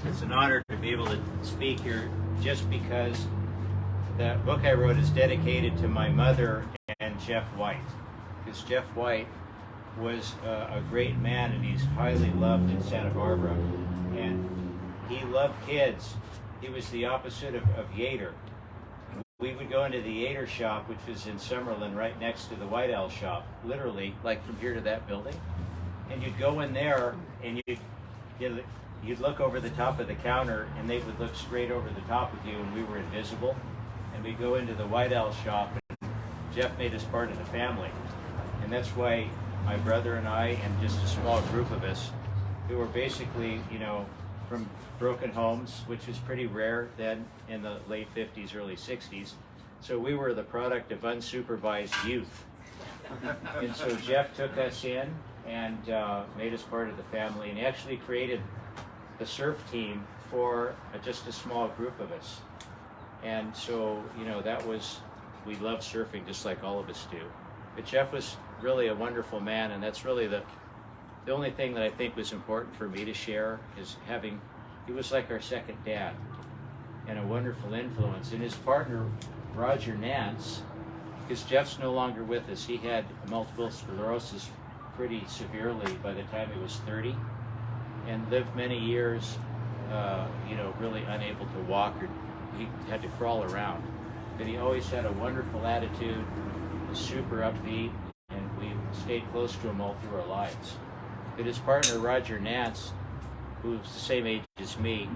It's an honor to be able to speak here just because the book I wrote is dedicated to my mother and Jeff White. Because Jeff White was a great man, and he's highly loved in Santa Barbara. And he loved kids. He was the opposite of Yater. We would go into the Yater shop, which was in Summerlin, right next to the White Owl shop, literally, like from here to that building. And you'd go in there, and you'd look over the top of the counter, and they would look straight over the top of you, and we were invisible. And we'd go into the White Owl shop, and Jeff made us part of the family. And that's why my brother and I, and just a small group of us, who were basically, from broken homes, which was pretty rare then in the late 50s, early 60s. So we were the product of unsupervised youth. And so Jeff took us in and made us part of the family, and actually created the surf team for just a small group of us. And so, we love surfing just like all of us do. But Jeff was really a wonderful man, and that's really the only thing that I think was important for me to share, is he was like our second dad and a wonderful influence. And his partner, Roger Nance, because Jeff's no longer with us, he had multiple sclerosis pretty severely by the time he was 30, and lived many years, really unable to walk, or he had to crawl around. But he always had a wonderful attitude, was super upbeat, and we stayed close to him all through our lives. But his partner, Roger Nance, who was the same age as me,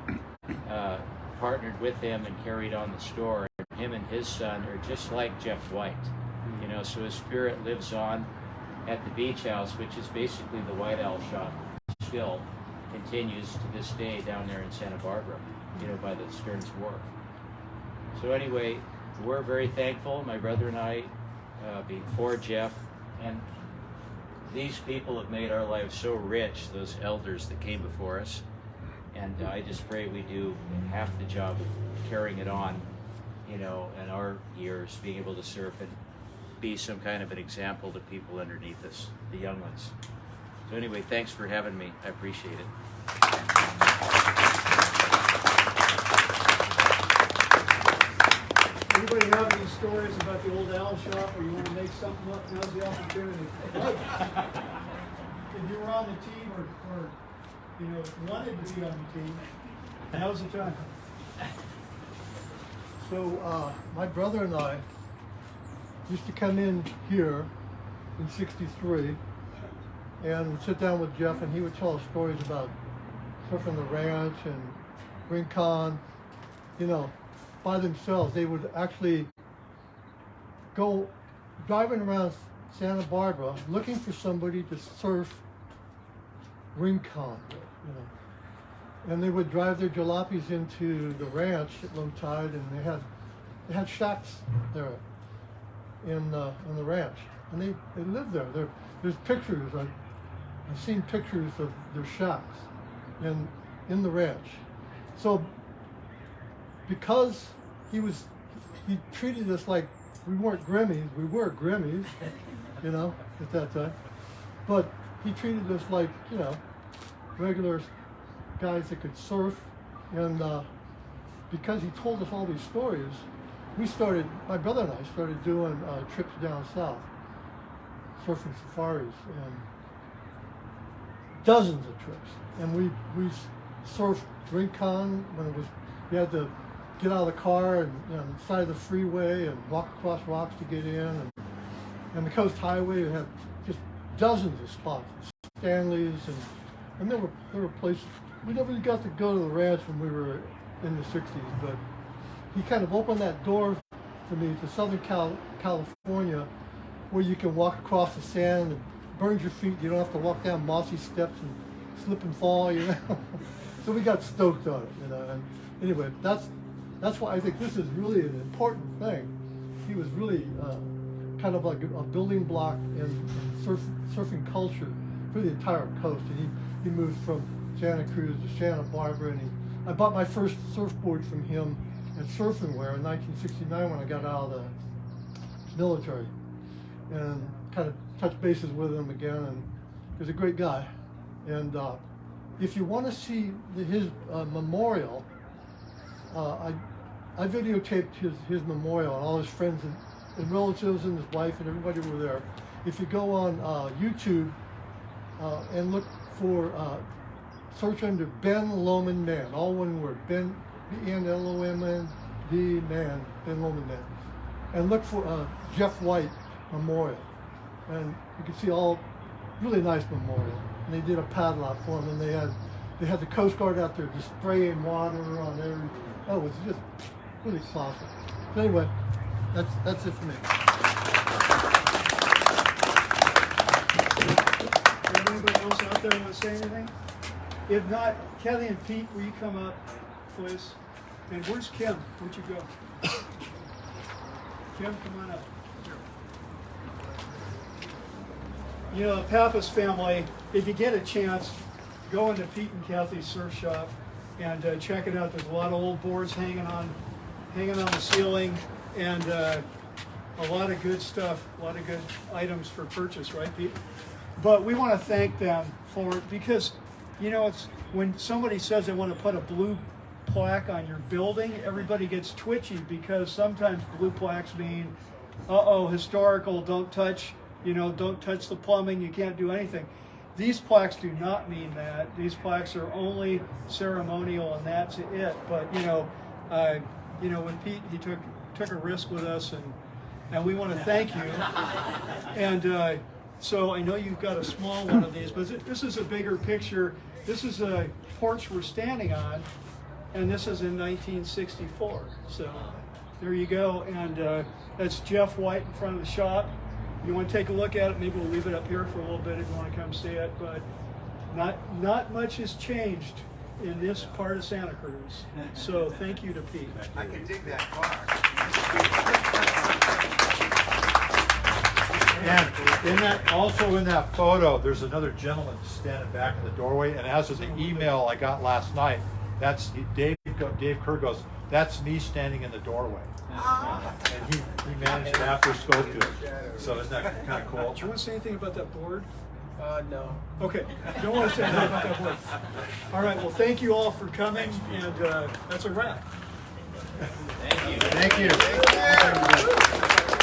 partnered with him and carried on the store. And him and his son are just like Jeff White, so his spirit lives on at the beach house, which is basically the White Owl shop, still continues to this day down there in Santa Barbara, by the Stearns Wharf. So anyway, we're very thankful, my brother and I, before Jeff, and these people have made our lives so rich, those elders that came before us. And I just pray we do half the job of carrying it on, in our years, being able to surf and be some kind of an example to people underneath us, the young ones. So anyway, thanks for having me. I appreciate it. Anybody have any stories about the old owl shop, or you want to make something up? Now's the opportunity. If you were on the team, or wanted to be on the team, now's the time. So my brother and I used to come in here in '63 and sit down with Jeff, and he would tell us stories about surfing the ranch and Rincon, by themselves. They would actually go driving around Santa Barbara looking for somebody to surf Rincon, and they would drive their jalopies into the ranch at low tide, and they had shacks there in the ranch, and they lived there. There's pictures. I've seen pictures of their shacks in the ranch. So because he treated us like we weren't Grimmies. We were Grimmies, at that time. But he treated us like, regular guys that could surf. And because he told us all these stories, my brother and I started doing trips down south, surfing safaris, and dozens of trips. And we surfed Rincon when you had to get out of the car and on the side of the freeway and walk across rocks to get in. And the Coast Highway had just dozens of spots, Stanley's, and there were places. We never got to go to the ranch when we were in the 60s, but he kind of opened that door for me to Southern California, where you can walk across the sand and burns your feet. You don't have to walk down mossy steps and slip and fall, So we got stoked on it, And anyway, that's why I think this is really an important thing. He was really kind of like a building block in surfing culture for the entire coast. And he moved from Santa Cruz to Santa Barbara, and I bought my first surfboard from him at Surf and Wear in 1969 when I got out of the military, and kind of touched bases with him again. And he was a great guy, and if you want to see his memorial, I videotaped his memorial, and all his friends and relatives and his wife and everybody were there. If you go on YouTube and look for, search under Ben Lomond Man, all one word, Ben, B-N-L-O-M-N-D Man, Ben Lomond Man, and look for Jeff White Memorial, and you can see all really nice memorial. And they did a padlock for him, and they had the Coast Guard out there just spraying water on everything. Oh, it was just really classic. So anyway, that's it for me. Anybody else out there want to say anything? If not, Kelly and Pete, will you come up, please? And where's Kim? Where'd you go? Kim, come on up. You know, the Pappas family, if you get a chance, go into Pete and Kathy's surf shop and check it out. There's a lot of old boards hanging on the ceiling, and a lot of good stuff, a lot of good items for purchase, right, Pete? But we want to thank them for it, because, you know, it's when somebody says they want to put a blue plaque on your building, everybody gets twitchy, because sometimes blue plaques mean, historical, don't touch the plumbing, you can't do anything. These plaques do not mean that. These plaques are only ceremonial, and that's it. But when Pete, he took a risk with us, and we want to thank you. And so I know you've got a small one of these, but this is a bigger picture. This is a porch we're standing on, and this is in 1964. So there you go. And that's Jeff White in front of the shop. You want to take a look at it, maybe we'll leave it up here for a little bit if you want to come see it, but not much has changed in this part of Santa Cruz. So thank you to Pete. I can dig that car. And also in that photo, there's another gentleman standing back in the doorway, and as of the email I got last night, that's Dave Kerr goes, that's me standing in the doorway. And he managed to after scope it. So isn't that kind of cool? Do you want to say anything about that board? No. Okay, don't want to say anything about that board. All right, well, thank you all for coming, and that's a wrap. Thank you. Thank you.